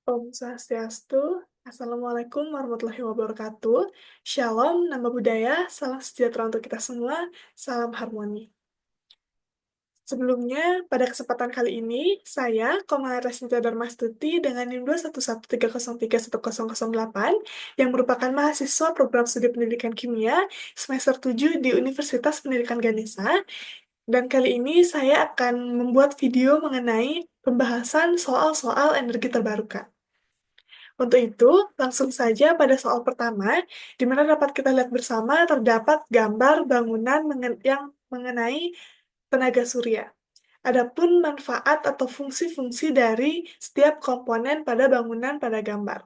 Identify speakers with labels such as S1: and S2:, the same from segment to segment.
S1: Om Swastiastu, Assalamualaikum warahmatullahi wabarakatuh. Shalom, nama budaya, salam sejahtera untuk kita semua, salam harmoni. Sebelumnya, pada kesempatan kali ini, saya, Komala Resinta Darmastuti, dengan NIM 211303108, yang merupakan mahasiswa program studi pendidikan kimia semester 7 di Universitas Pendidikan Ganesha, dan kali ini saya akan membuat video mengenai pembahasan soal-soal energi terbarukan. Untuk itu, langsung saja pada soal pertama, di mana dapat kita lihat bersama terdapat gambar bangunan yang mengenai tenaga surya. Adapun manfaat atau fungsi-fungsi dari setiap komponen pada bangunan pada gambar.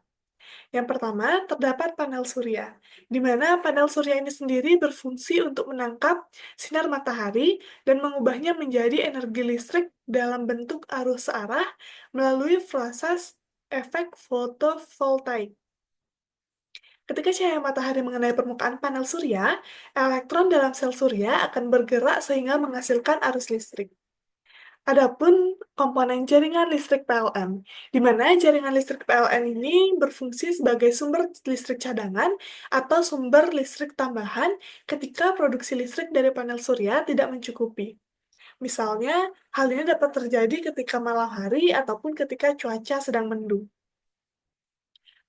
S1: Yang pertama, terdapat panel surya, di mana panel surya ini sendiri berfungsi untuk menangkap sinar matahari dan mengubahnya menjadi energi listrik dalam bentuk arus searah melalui proses efek fotovoltaik. Ketika cahaya matahari mengenai permukaan panel surya, elektron dalam sel surya akan bergerak sehingga menghasilkan arus listrik. Adapun komponen jaringan listrik PLN, di mana jaringan listrik PLN ini berfungsi sebagai sumber listrik cadangan atau sumber listrik tambahan ketika produksi listrik dari panel surya tidak mencukupi. Misalnya, hal ini dapat terjadi ketika malam hari ataupun ketika cuaca sedang mendung.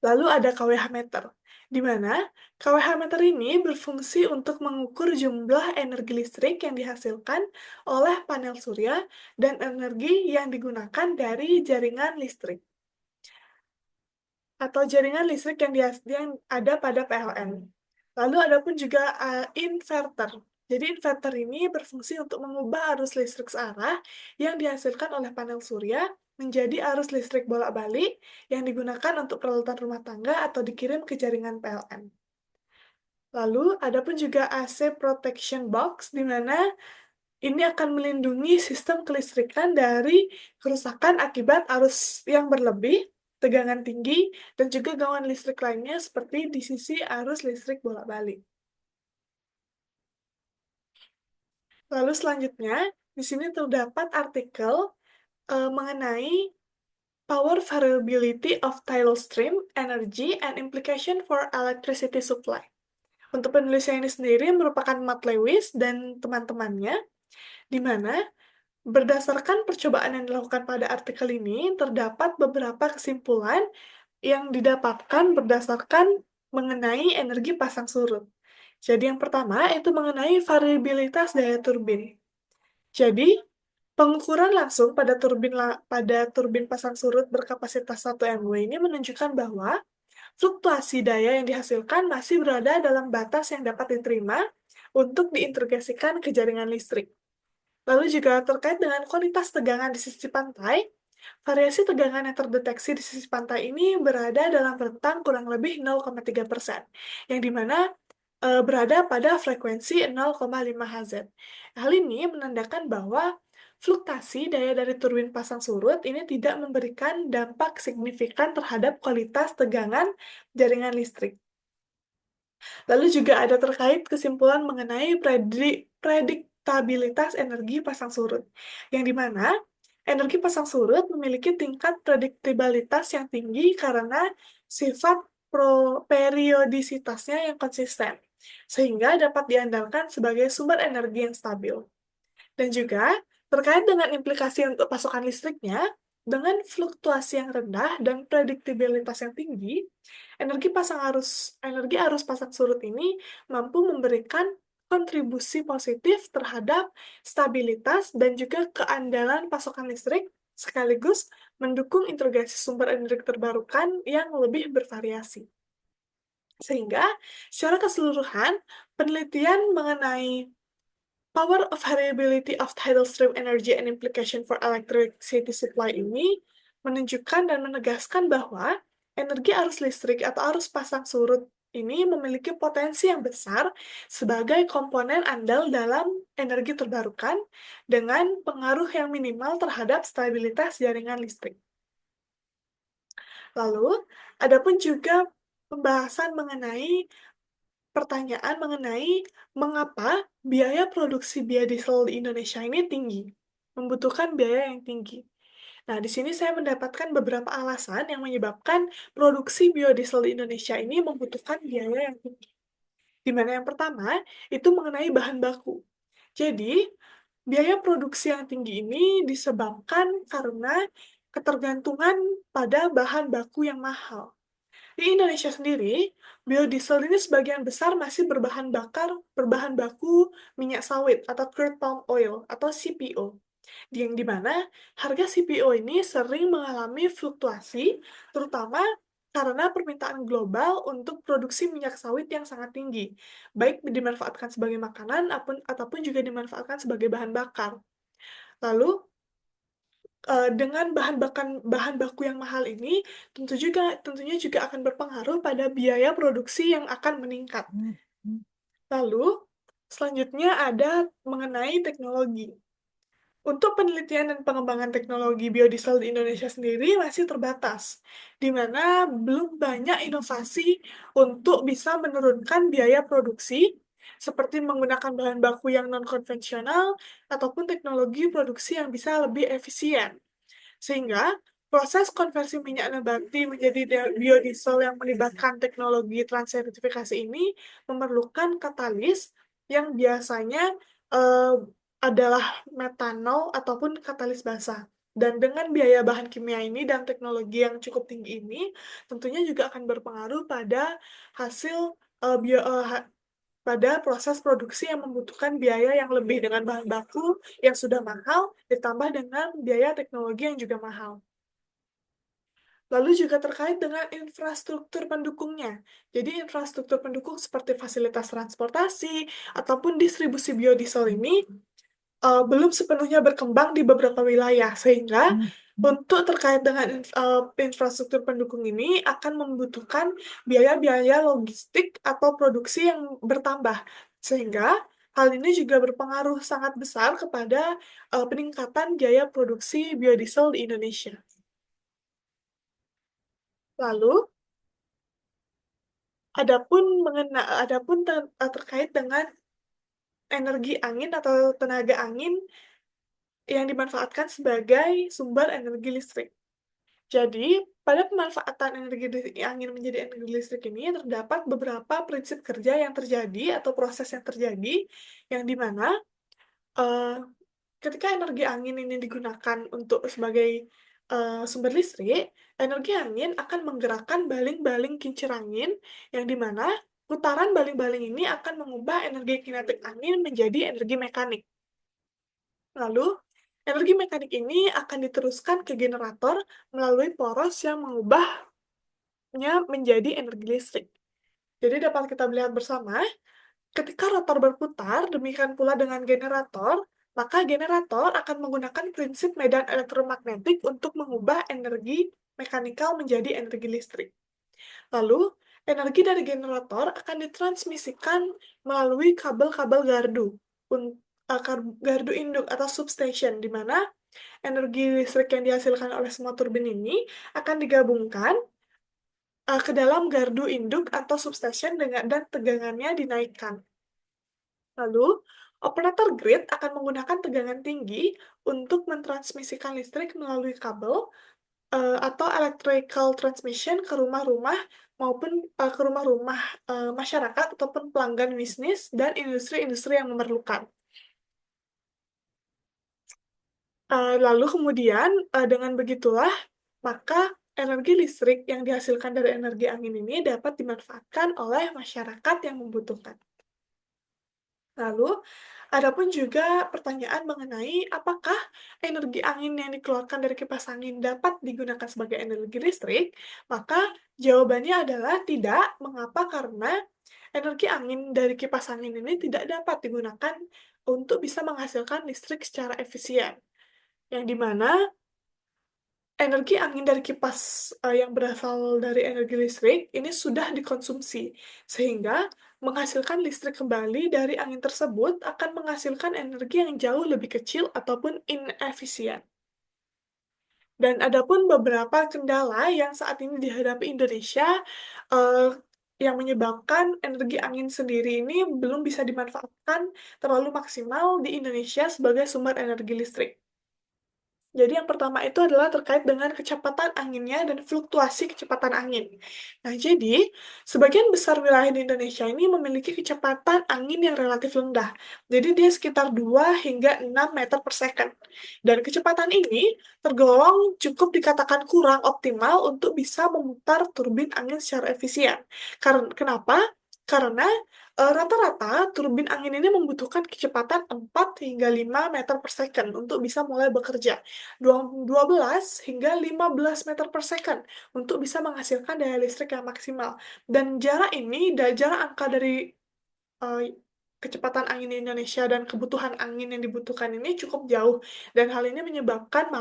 S1: Lalu ada KWH meter, di mana KWH meter ini berfungsi untuk mengukur jumlah energi listrik yang dihasilkan oleh panel surya dan energi yang digunakan dari jaringan listrik atau jaringan listrik yang ada pada PLN. Lalu ada pun juga inverter. Jadi inverter ini berfungsi untuk mengubah arus listrik searah yang dihasilkan oleh panel surya menjadi arus listrik bolak-balik yang digunakan untuk peralatan rumah tangga atau dikirim ke jaringan PLN. Lalu ada pun juga AC Protection Box, di mana ini akan melindungi sistem kelistrikan dari kerusakan akibat arus yang berlebih, tegangan tinggi, dan juga gangguan listrik lainnya seperti di sisi arus listrik bolak-balik. Lalu selanjutnya, di sini terdapat artikel mengenai Power Variability of Tidal Stream Energy and Implication for Electricity Supply. Untuk penulisnya ini sendiri merupakan Matt Lewis dan teman-temannya, di mana berdasarkan percobaan yang dilakukan pada artikel ini, terdapat beberapa kesimpulan yang didapatkan berdasarkan mengenai energi pasang surut. Jadi yang pertama itu mengenai variabilitas daya turbin. Jadi, pengukuran langsung pada turbin pasang surut berkapasitas 1 MW ini menunjukkan bahwa fluktuasi daya yang dihasilkan masih berada dalam batas yang dapat diterima untuk diintegrasikan ke jaringan listrik. Lalu juga terkait dengan kualitas tegangan di sisi pantai, variasi tegangan yang terdeteksi di sisi pantai ini berada dalam rentang kurang lebih 0,3%, yang dimana berada pada frekuensi 0,5 Hz. Hal ini menandakan bahwa fluktuasi daya dari turbin pasang surut ini tidak memberikan dampak signifikan terhadap kualitas tegangan jaringan listrik. Lalu juga ada terkait kesimpulan mengenai prediktabilitas energi pasang surut, yang dimana energi pasang surut memiliki tingkat prediktabilitas yang tinggi karena sifat periodisitasnya yang konsisten, sehingga dapat diandalkan sebagai sumber energi yang stabil. Dan juga terkait dengan implikasi untuk pasokan listriknya, dengan fluktuasi yang rendah dan prediktabilitas yang tinggi, energi arus pasang surut ini mampu memberikan kontribusi positif terhadap stabilitas dan juga keandalan pasokan listrik, sekaligus mendukung integrasi sumber energi terbarukan yang lebih bervariasi. Sehingga, secara keseluruhan, penelitian mengenai Power of Variability of Tidal Stream Energy and Implication for Electricity Supply ini menunjukkan dan menegaskan bahwa energi arus listrik atau arus pasang surut ini memiliki potensi yang besar sebagai komponen andal dalam energi terbarukan dengan pengaruh yang minimal terhadap stabilitas jaringan listrik. Lalu, ada pun juga pembahasan mengenai pertanyaan mengenai mengapa biaya produksi biodiesel di Indonesia ini tinggi, membutuhkan biaya yang tinggi. Nah, di sini saya mendapatkan beberapa alasan yang menyebabkan produksi biodiesel di Indonesia ini membutuhkan biaya yang tinggi. Di mana yang pertama, itu mengenai bahan baku. Jadi, biaya produksi yang tinggi ini disebabkan karena ketergantungan pada bahan baku yang mahal. Di Indonesia sendiri, biodiesel ini sebagian besar masih berbahan baku minyak sawit atau crude palm oil atau CPO. Yang di mana harga CPO ini sering mengalami fluktuasi, terutama karena permintaan global untuk produksi minyak sawit yang sangat tinggi, baik dimanfaatkan sebagai makanan ataupun juga dimanfaatkan sebagai bahan bakar. Lalu, dengan bahan baku yang mahal ini, tentunya juga akan berpengaruh pada biaya produksi yang akan meningkat. Lalu, selanjutnya ada mengenai teknologi. Untuk penelitian dan pengembangan teknologi biodiesel di Indonesia sendiri masih terbatas, di mana belum banyak inovasi untuk bisa menurunkan biaya produksi, seperti menggunakan bahan baku yang non-konvensional ataupun teknologi produksi yang bisa lebih efisien. Sehingga proses konversi minyak nabati menjadi biodiesel yang melibatkan teknologi transsertifikasi ini memerlukan katalis yang biasanya eh, adalah metanol ataupun katalis basah. Dan dengan biaya bahan kimia ini dan teknologi yang cukup tinggi ini, tentunya juga akan berpengaruh pada hasil eh, bio, eh, ha- pada proses produksi yang membutuhkan biaya yang lebih dengan bahan baku yang sudah mahal, ditambah dengan biaya teknologi yang juga mahal. Lalu juga terkait dengan infrastruktur pendukungnya. Jadi infrastruktur pendukung seperti fasilitas transportasi ataupun distribusi biodiesel ini belum sepenuhnya berkembang di beberapa wilayah, sehingga untuk terkait dengan infrastruktur pendukung ini akan membutuhkan biaya-biaya logistik atau produksi yang bertambah, sehingga hal ini juga berpengaruh sangat besar kepada peningkatan biaya produksi biodiesel di Indonesia. Lalu, terkait dengan energi angin atau tenaga angin yang dimanfaatkan sebagai sumber energi listrik. Jadi, pada pemanfaatan angin menjadi energi listrik ini terdapat beberapa prinsip kerja yang terjadi atau proses yang terjadi yang dimana eh, ketika energi angin ini digunakan untuk sebagai sumber listrik, energi angin akan menggerakkan baling-baling kincir angin yang dimana putaran baling-baling ini akan mengubah energi kinetik angin menjadi energi mekanik. Lalu, energi mekanik ini akan diteruskan ke generator melalui poros yang mengubahnya menjadi energi listrik. Jadi dapat kita melihat bersama, ketika rotor berputar, demikian pula dengan generator, maka generator akan menggunakan prinsip medan elektromagnetik untuk mengubah energi mekanikal menjadi energi listrik. Lalu, energi dari generator akan ditransmisikan melalui kabel-kabel gardu induk atau substation, di mana energi listrik yang dihasilkan oleh semua turbin ini akan digabungkan ke dalam gardu induk atau substation dan tegangannya dinaikkan. Lalu, operator grid akan menggunakan tegangan tinggi untuk mentransmisikan listrik melalui kabel atau electrical transmission ke rumah-rumah maupun ke rumah-rumah masyarakat ataupun pelanggan bisnis dan industri-industri yang memerlukan. Lalu kemudian dengan begitulah maka energi listrik yang dihasilkan dari energi angin ini dapat dimanfaatkan oleh masyarakat yang membutuhkan. Lalu, adapun juga pertanyaan mengenai apakah energi angin yang dikeluarkan dari kipas angin dapat digunakan sebagai energi listrik, maka jawabannya adalah tidak. Mengapa? Karena energi angin dari kipas angin ini tidak dapat digunakan untuk bisa menghasilkan listrik secara efisien. Yang dimana energi angin dari kipas yang berasal dari energi listrik ini sudah dikonsumsi, sehingga menghasilkan listrik kembali dari angin tersebut akan menghasilkan energi yang jauh lebih kecil ataupun inefisien. Dan adapun beberapa kendala yang saat ini dihadapi Indonesia eh, yang menyebabkan energi angin sendiri ini belum bisa dimanfaatkan terlalu maksimal di Indonesia sebagai sumber energi listrik. Jadi yang pertama itu adalah terkait dengan kecepatan anginnya dan fluktuasi kecepatan angin. Nah, jadi sebagian besar wilayah di Indonesia ini memiliki kecepatan angin yang relatif rendah. Jadi dia sekitar 2 hingga 6 meter per second. Dan kecepatan ini tergolong cukup dikatakan kurang optimal untuk bisa memutar turbin angin secara efisien. Karena kenapa? Karena rata-rata turbin angin ini membutuhkan kecepatan 4 hingga 5 meter per second untuk bisa mulai bekerja. 12 hingga 15 meter per second untuk bisa menghasilkan daya listrik yang maksimal. Dan jarak ini, jarak angka dari eh, kecepatan angin di Indonesia dan kebutuhan angin yang dibutuhkan ini cukup jauh. Dan hal ini menyebabkan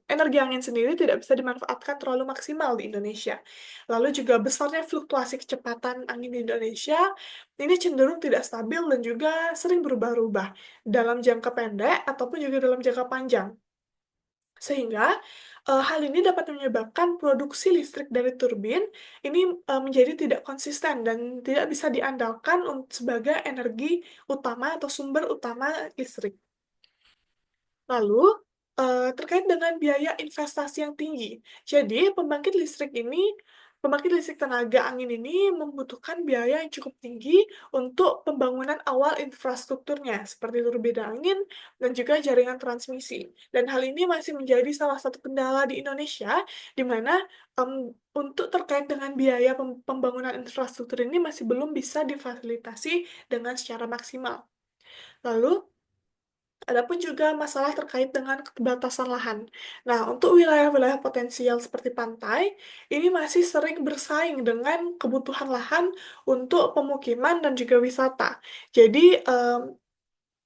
S1: energi angin sendiri tidak bisa dimanfaatkan terlalu maksimal di Indonesia. Lalu juga besarnya fluktuasi kecepatan angin di Indonesia ini cenderung tidak stabil dan juga sering berubah-ubah dalam jangka pendek ataupun juga dalam jangka panjang. Sehingga hal ini dapat menyebabkan produksi listrik dari turbin ini menjadi tidak konsisten dan tidak bisa diandalkan sebagai energi utama atau sumber utama listrik. Lalu, terkait dengan biaya investasi yang tinggi. Jadi, pembangkit listrik tenaga angin ini membutuhkan biaya yang cukup tinggi untuk pembangunan awal infrastrukturnya, seperti turbin angin dan juga jaringan transmisi. Dan hal ini masih menjadi salah satu kendala di Indonesia, di mana untuk terkait dengan biaya pembangunan infrastruktur ini masih belum bisa difasilitasi dengan secara maksimal. Lalu, adapun juga masalah terkait dengan keterbatasan lahan. Nah, untuk wilayah-wilayah potensial seperti pantai, ini masih sering bersaing dengan kebutuhan lahan untuk pemukiman dan juga wisata. Jadi,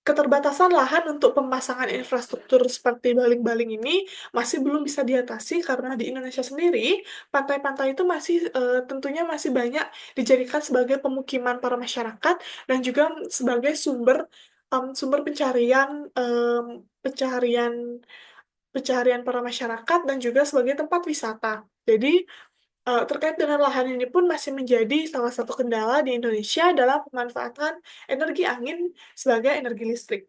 S1: keterbatasan lahan untuk pemasangan infrastruktur seperti baling-baling ini masih belum bisa diatasi karena di Indonesia sendiri, pantai-pantai itu masih tentunya masih banyak dijadikan sebagai pemukiman para masyarakat dan juga sebagai sumber pencaharian pencaharian para masyarakat dan juga sebagai tempat wisata. Jadi terkait dengan lahan ini pun masih menjadi salah satu kendala di Indonesia dalam pemanfaatan energi angin sebagai energi listrik.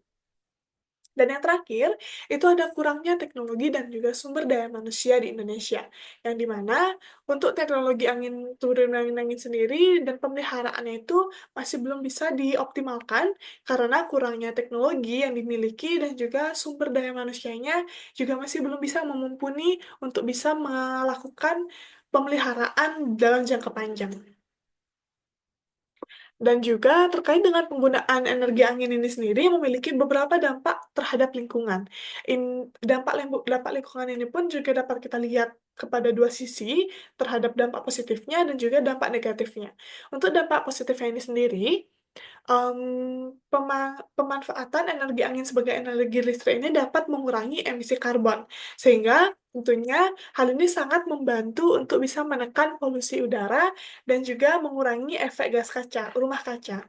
S1: Dan yang terakhir, itu ada kurangnya teknologi dan juga sumber daya manusia di Indonesia. Yang dimana untuk teknologi turbin angin sendiri dan pemeliharaannya itu masih belum bisa dioptimalkan karena kurangnya teknologi yang dimiliki dan juga sumber daya manusianya juga masih belum bisa memumpuni untuk bisa melakukan pemeliharaan dalam jangka panjang. Dan juga terkait dengan penggunaan energi angin ini sendiri memiliki beberapa dampak terhadap lingkungan. Dampak lingkungan ini pun juga dapat kita lihat kepada dua sisi, terhadap dampak positifnya dan juga dampak negatifnya. Untuk dampak positifnya ini sendiri, pemanfaatan energi angin sebagai energi listrik ini dapat mengurangi emisi karbon, sehingga tentunya hal ini sangat membantu untuk bisa menekan polusi udara dan juga mengurangi efek gas rumah kaca.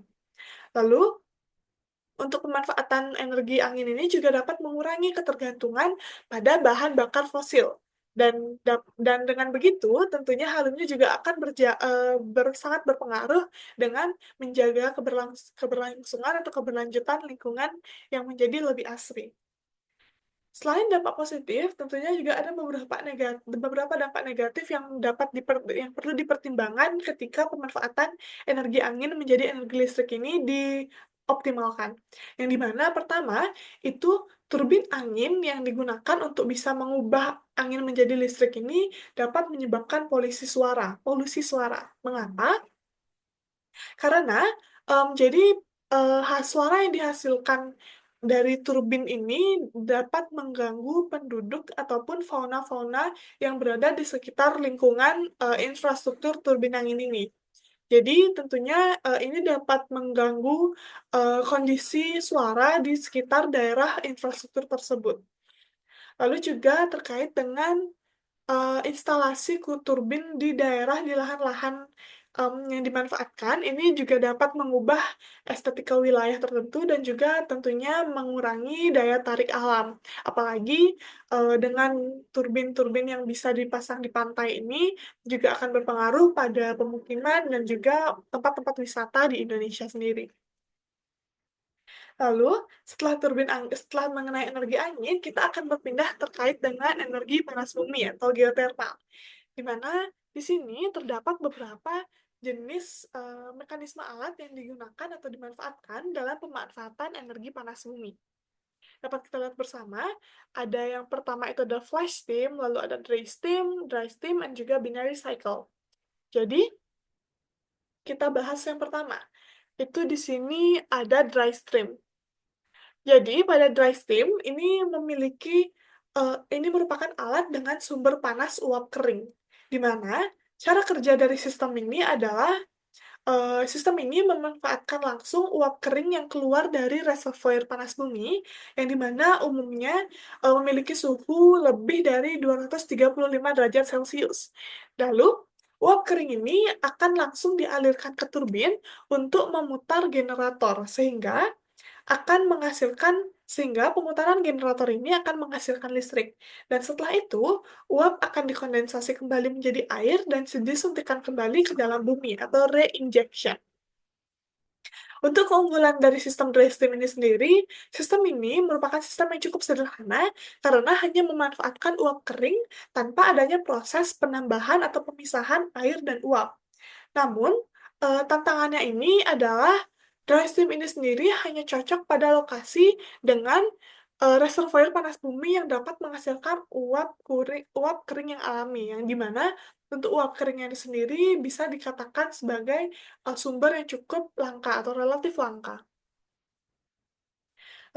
S1: Lalu, untuk pemanfaatan energi angin ini juga dapat mengurangi ketergantungan pada bahan bakar fosil. Dan dengan begitu, tentunya hal ini juga akan sangat berpengaruh dengan menjaga keberlangsungan atau keberlanjutan lingkungan yang menjadi lebih asri. Selain dampak positif, tentunya juga ada beberapa dampak negatif yang perlu dipertimbangkan ketika pemanfaatan energi angin menjadi energi listrik ini dioptimalkan. Yang dimana pertama, itu turbin angin yang digunakan untuk bisa mengubah angin menjadi listrik ini dapat menyebabkan polusi suara. Mengapa? Karena jadi suara yang dihasilkan dari turbin ini dapat mengganggu penduduk ataupun fauna-fauna yang berada di sekitar lingkungan infrastruktur turbin angin ini. Jadi tentunya ini dapat mengganggu kondisi suara di sekitar daerah infrastruktur tersebut. Lalu juga terkait dengan instalasi turbin di di lahan-lahan yang dimanfaatkan, ini juga dapat mengubah estetika wilayah tertentu dan juga tentunya mengurangi daya tarik alam. Apalagi dengan turbin-turbin yang bisa dipasang di pantai ini juga akan berpengaruh pada pemukiman dan juga tempat-tempat wisata di Indonesia sendiri. Lalu, setelah mengenai energi angin, kita akan berpindah terkait dengan energi panas bumi atau geotermal, di mana di sini terdapat beberapa jenis mekanisme alat yang digunakan atau dimanfaatkan dalam pemanfaatan energi panas bumi. Dapat kita lihat bersama, ada yang pertama itu ada flash steam, lalu ada dry steam, dan juga binary cycle. Jadi, kita bahas yang pertama. Itu di sini ada dry steam. Jadi, pada dry steam ini merupakan alat dengan sumber panas uap kering, di mana cara kerja dari sistem ini adalah sistem ini memanfaatkan langsung uap kering yang keluar dari reservoir panas bumi, yang di mana umumnya memiliki suhu lebih dari 235 derajat Celcius. Lalu, uap kering ini akan langsung dialirkan ke turbin untuk memutar generator, sehingga pemutaran generator ini akan menghasilkan listrik. Dan setelah itu, uap akan dikondensasi kembali menjadi air dan disuntikkan kembali ke dalam bumi atau reinjection. Untuk keunggulan dari sistem dry steam ini sendiri, sistem ini merupakan sistem yang cukup sederhana karena hanya memanfaatkan uap kering tanpa adanya proses penambahan atau pemisahan air dan uap. Namun, tantangannya ini adalah dry steam ini sendiri hanya cocok pada lokasi dengan, reservoir panas bumi yang dapat menghasilkan uap kering yang alami, yang di mana untuk uap kering ini sendiri bisa dikatakan sebagai, sumber yang cukup langka atau relatif langka.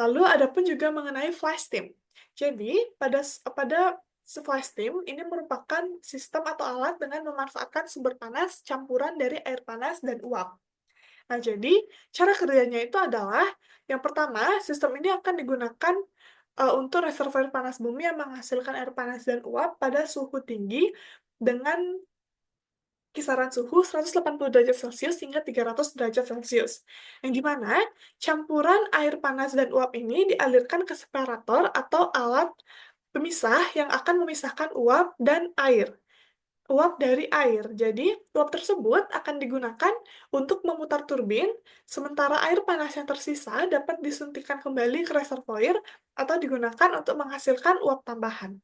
S1: Lalu ada pun juga mengenai flash steam. Jadi, pada flash steam ini merupakan sistem atau alat dengan memanfaatkan sumber panas campuran dari air panas dan uap. Nah, jadi cara kerjanya itu adalah yang pertama, sistem ini akan digunakan untuk reservoir panas bumi yang menghasilkan air panas dan uap pada suhu tinggi dengan kisaran suhu 180 derajat Celcius hingga 300 derajat Celcius, yang di mana campuran air panas dan uap ini dialirkan ke separator atau alat pemisah yang akan memisahkan uap dari air. Jadi, uap tersebut akan digunakan untuk memutar turbin, sementara air panas yang tersisa dapat disuntikkan kembali ke reservoir atau digunakan untuk menghasilkan uap tambahan.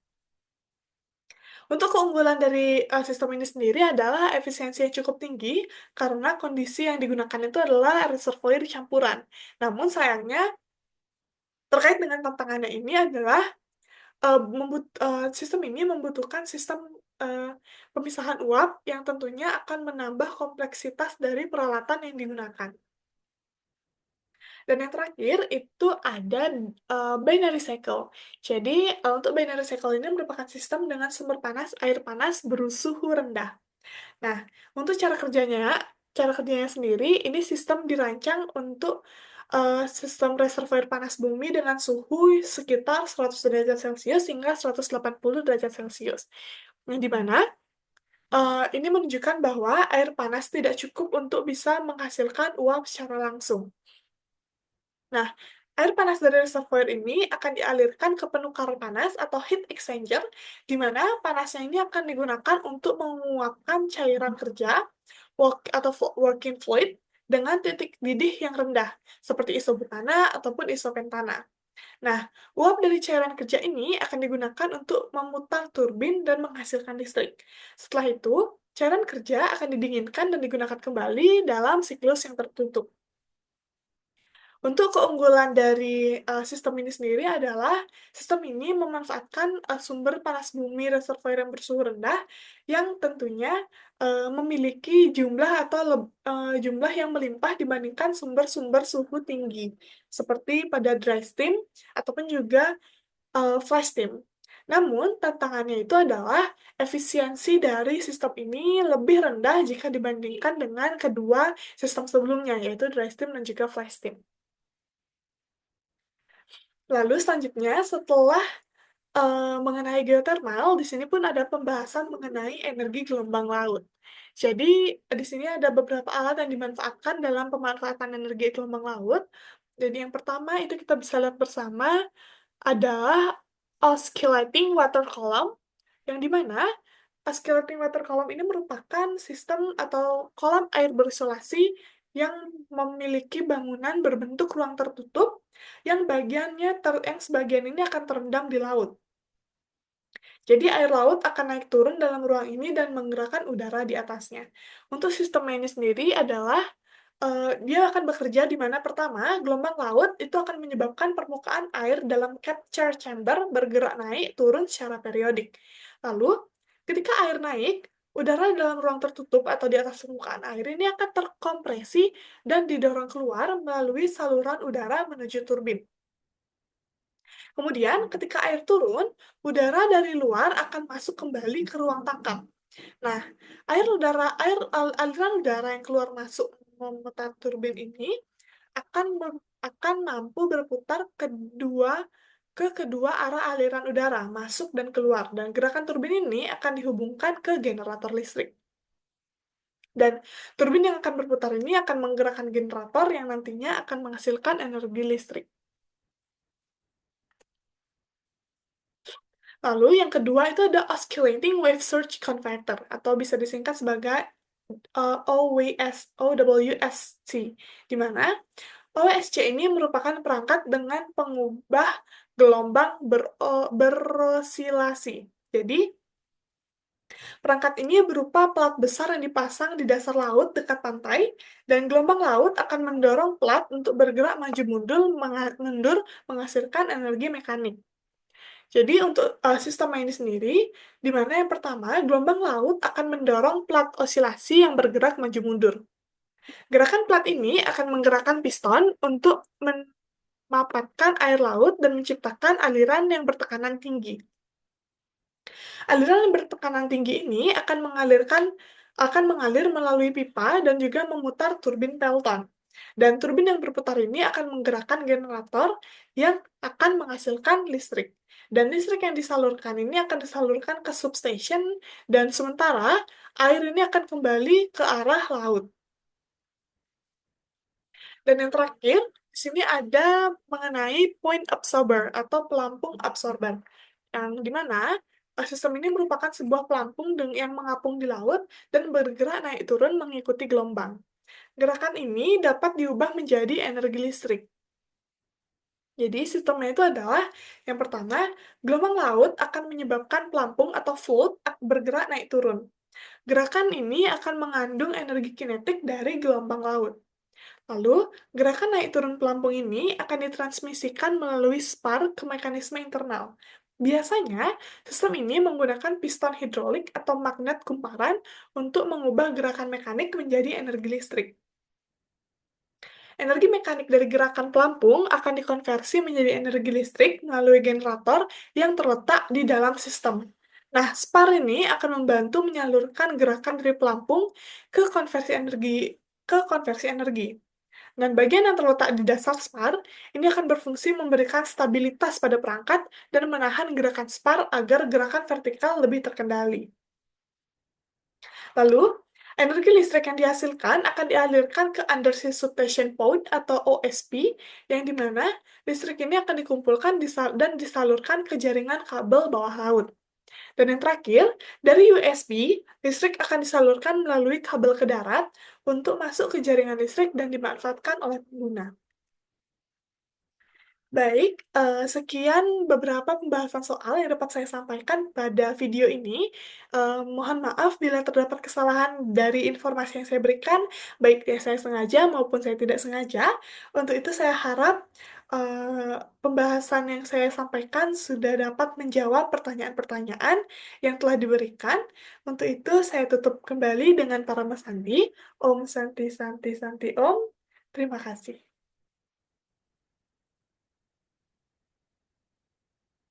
S1: Untuk keunggulan dari sistem ini sendiri adalah efisiensi yang cukup tinggi karena kondisi yang digunakan itu adalah reservoir campuran. Namun sayangnya, terkait dengan tantangannya ini adalah sistem ini membutuhkan sistem pemisahan uap yang tentunya akan menambah kompleksitas dari peralatan yang digunakan. Dan yang terakhir itu ada binary cycle. Jadi, untuk binary cycle ini merupakan sistem dengan sumber panas air panas bersuhu rendah. Nah, untuk cara kerjanya sendiri, ini sistem dirancang untuk sistem reservoir panas bumi dengan suhu sekitar 100 derajat Celcius hingga 180 derajat Celcius. Yang di mana ini menunjukkan bahwa air panas tidak cukup untuk bisa menghasilkan uap secara langsung. Nah, air panas dari reservoir ini akan dialirkan ke penukar panas atau heat exchanger, di mana panasnya ini akan digunakan untuk menguapkan cairan kerja working fluid dengan titik didih yang rendah, seperti isobutana ataupun isopentana. Nah, uap dari cairan kerja ini akan digunakan untuk memutar turbin dan menghasilkan listrik. Setelah itu, cairan kerja akan didinginkan dan digunakan kembali dalam siklus yang tertutup. Untuk keunggulan dari sistem ini sendiri adalah sistem ini memanfaatkan sumber panas bumi reservoir yang bersuhu rendah yang tentunya memiliki jumlah yang melimpah dibandingkan sumber-sumber suhu tinggi, seperti pada dry steam ataupun juga flash steam. Namun, tantangannya itu adalah efisiensi dari sistem ini lebih rendah jika dibandingkan dengan kedua sistem sebelumnya, yaitu dry steam dan juga flash steam. Lalu selanjutnya setelah, mengenai geotermal, di sini pun ada pembahasan mengenai energi gelombang laut. Jadi, di sini ada beberapa alat yang dimanfaatkan dalam pemanfaatan energi gelombang laut. Jadi yang pertama itu kita bisa lihat bersama adalah oscillating water column, yang di mana oscillating water column ini merupakan sistem atau kolam air berisolasi yang memiliki bangunan berbentuk ruang tertutup yang sebagian ini akan terendam di laut. Jadi air laut akan naik turun dalam ruang ini dan menggerakkan udara di atasnya. Untuk sistemnya ini sendiri adalah dia akan bekerja di mana pertama, gelombang laut itu akan menyebabkan permukaan air dalam capture chamber bergerak naik turun secara periodik. Lalu, ketika air naik, udara dalam ruang tertutup atau di atas permukaan air ini akan terkompresi dan didorong keluar melalui saluran udara menuju turbin. Kemudian, ketika air turun, udara dari luar akan masuk kembali ke ruang tangkap. Nah, aliran udara yang keluar masuk memutar turbin ini akan mampu berputar ke kedua arah aliran udara, masuk dan keluar, dan gerakan turbin ini akan dihubungkan ke generator listrik. Dan turbin yang akan berputar ini akan menggerakkan generator yang nantinya akan menghasilkan energi listrik. Lalu yang kedua itu ada Oscillating Wave Surge Converter, atau bisa disingkat sebagai OWSC, di mana OWSC ini merupakan perangkat dengan pengubah gelombang berosilasi. Jadi, perangkat ini berupa plat besar yang dipasang di dasar laut dekat pantai, dan gelombang laut akan mendorong plat untuk bergerak maju mundur, menghasilkan energi mekanik. Jadi untuk sistem ini sendiri, di mana yang pertama, gelombang laut akan mendorong plat osilasi yang bergerak maju mundur. Gerakan plat ini akan menggerakkan piston untuk memapatkan air laut dan menciptakan aliran yang bertekanan tinggi. Aliran yang bertekanan tinggi ini akan mengalir melalui pipa dan juga memutar turbin Pelton. Dan turbin yang berputar ini akan menggerakkan generator yang akan menghasilkan listrik. Dan listrik yang disalurkan ini akan disalurkan ke substation, dan sementara air ini akan kembali ke arah laut. Dan yang terakhir, di sini ada mengenai point absorber atau pelampung absorber, yang dimana sistem ini merupakan sebuah pelampung yang mengapung di laut dan bergerak naik turun mengikuti gelombang. Gerakan ini dapat diubah menjadi energi listrik. Jadi sistemnya itu adalah, yang pertama, gelombang laut akan menyebabkan pelampung atau float bergerak naik turun. Gerakan ini akan mengandung energi kinetik dari gelombang laut. Lalu, gerakan naik turun pelampung ini akan ditransmisikan melalui spar ke mekanisme internal. Biasanya, sistem ini menggunakan piston hidrolik atau magnet kumparan untuk mengubah gerakan mekanik menjadi energi listrik. Energi mekanik dari gerakan pelampung akan dikonversi menjadi energi listrik melalui generator yang terletak di dalam sistem. Nah, spar ini akan membantu menyalurkan gerakan dari pelampung ke konversi energi. Dan bagian yang terletak di dasar spar ini akan berfungsi memberikan stabilitas pada perangkat dan menahan gerakan spar agar gerakan vertikal lebih terkendali. Lalu, energi listrik yang dihasilkan akan dialirkan ke Undersea Substation Point atau OSP, yang dimana listrik ini akan dikumpulkan dan disalurkan ke jaringan kabel bawah laut. Dan yang terakhir, dari USB, listrik akan disalurkan melalui kabel ke darat untuk masuk ke jaringan listrik dan dimanfaatkan oleh pengguna. Baik, sekian beberapa pembahasan soal yang dapat saya sampaikan pada video ini. Mohon maaf bila terdapat kesalahan dari informasi yang saya berikan, baik yang saya sengaja maupun saya tidak sengaja. Untuk itu saya harap pembahasan yang saya sampaikan sudah dapat menjawab pertanyaan-pertanyaan yang telah diberikan. Untuk itu saya tutup kembali dengan para Mas Andi. Om Santi Santi Santi Om. Terima kasih.